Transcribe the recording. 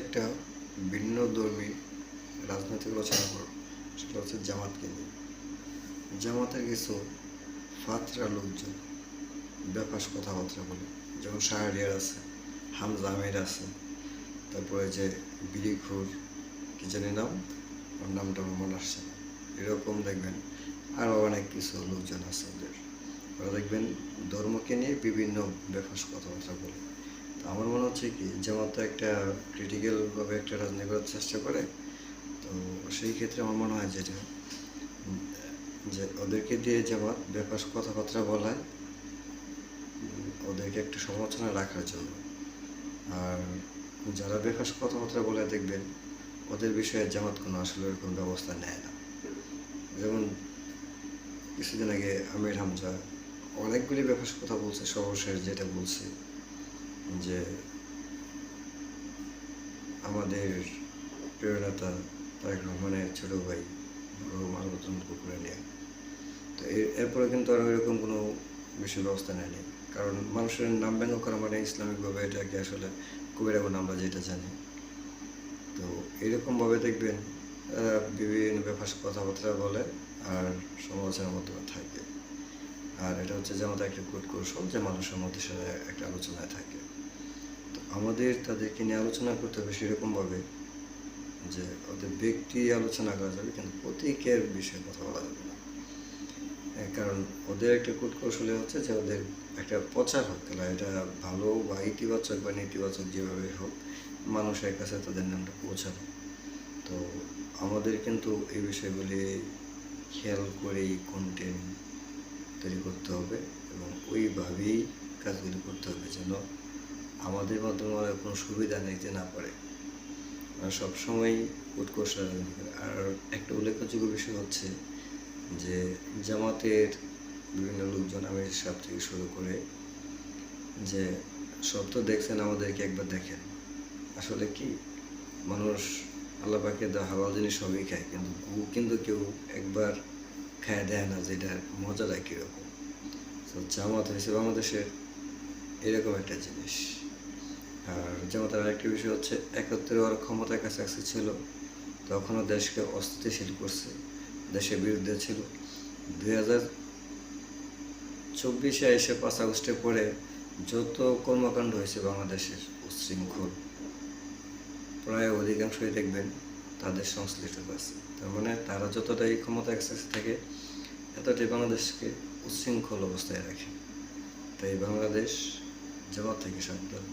একটা ভিন্ন ধর্মী রাজনৈতিক রচনা করো, সেটা হচ্ছে জামাতকে নিয়ে। জামাতের কিছু ফাতরা লোকজন বেফাস কথাবার্তা বলে, যেমন শাহরিয়ার আছে, হামজা আমির আছে, তারপরে যে বিড়িখোর কি জানি নাম, ওর নামটা আমার মনে আসছে না, এরকম দেখবেন আরও অনেক কিছু লোকজন আছে ওদের। ওরা দেখবেন ধর্মকে নিয়ে বিভিন্ন বেফাস কথাবার্তা বলে। আমার মনে হচ্ছে কি, জামাত তো একটা ক্রিটিক্যালভাবে একটা রাজনীতি করার চেষ্টা করে। তো সেই ক্ষেত্রে আমার মনে হয় যেটা, যে ওদেরকে দিয়ে জামাত বেফাস কথাবার্তা বলায় ওদেরকে একটা সমালোচনা রাখার জন্য। আর যারা বেফাস কথাবার্তা বলে দেখবেন ওদের বিষয়ে জামাত কোনো আসলে এরকম ব্যবস্থা নেয় না। যেমন কিছুদিন আগে আমির হামজা অনেকগুলি বেফাস কথা বলছে, সর্বশেষ যেটা বলছে যে আমাদের প্রিয় নেতা তারেক রহমানের ছোটো ভাই মানবতন করে নিয়ে। তো এরপরে কিন্তু আর এরকম কোনো বিশেষ ব্যবস্থা নেয়নি, কারণ মানুষের নাম ব্যঙ্গ করা মানে ইসলামিকভাবে এটাকে আসলে কবিরা গুনাহ আমরা যেটা জানি। তো এরকমভাবে দেখবেন বিভিন্ন বেফাস কথাবার্তা বলে আর সমালোচনার মাধ্যমে থাকে। আর এটা হচ্ছে যে আমাদের একটা কৌশল, যে মানুষের মধ্যে সেটা একটা আলোচনায় থাকে। তো আমাদের তাদেরকে নিয়ে আলোচনা করতে হবে সেরকমভাবে যে ওদের ব্যক্তি আলোচনা করা যাবে, কিন্তু প্রতীকের বিষয়ে কথা বলা যাবে না। কারণ ওদের একটা কৌশলে হচ্ছে যে ওদের একটা প্রচার হোক, তাহলে এটা ভালো বা ইতিবাচক বা নেতিবাচক যেভাবে হোক মানুষের কাছে তাদের নামটা পৌঁছানো। তো আমাদের কিন্তু এই বিষয়গুলি খেয়াল করেই কন্টেন্ট তৈরি করতে হবে এবং ওইভাবেই কাজগুলি করতে হবে, যেন আমাদের মাধ্যমে আর কোনো সুবিধা নিতে না পারে। সবসময় উৎকর্ষ রাজনীতি করে। আর একটা উল্লেখযোগ্য বিষয় হচ্ছে যে জামাতের বিভিন্ন লোকজন আমির সাহেব থেকে শুরু করে, যে সব তো দেখছেন, আমাদেরকে একবার দেখেন। আসলে কি, মানুষ আল্লাহ পাকে দেওয়া হালাল জিনিস সবই খায়, কিন্তু কেউ একবার খায় দেয় না যে এটার মজাটা কীরকম। তো জামাত হয়েছে বাংলাদেশের এরকম একটা জিনিস। আর জামাতের আরেকটা বিষয় হচ্ছে ৭১ ওর ক্ষমতার কাছাকাছি ছিল, তখনও দেশকে অস্থিতিশীল করছে, দেশের বিরুদ্ধে ছিল। ২০২৪ এসে ৫ আগস্টের পরে যত কর্মকাণ্ড হয়েছে বাংলাদেশের উচ্ছৃঙ্খল, প্রায় অধিকাংশই দেখবেন তাদের সংশ্লিষ্ট আছে। তার মানে তারা যতটাই ক্ষমতা কাছাকাছি থাকে এতটাই বাংলাদেশকে উচ্ছৃঙ্খল অবস্থায় রাখে। তাই বাংলাদেশ জামাত থেকে সাবধান।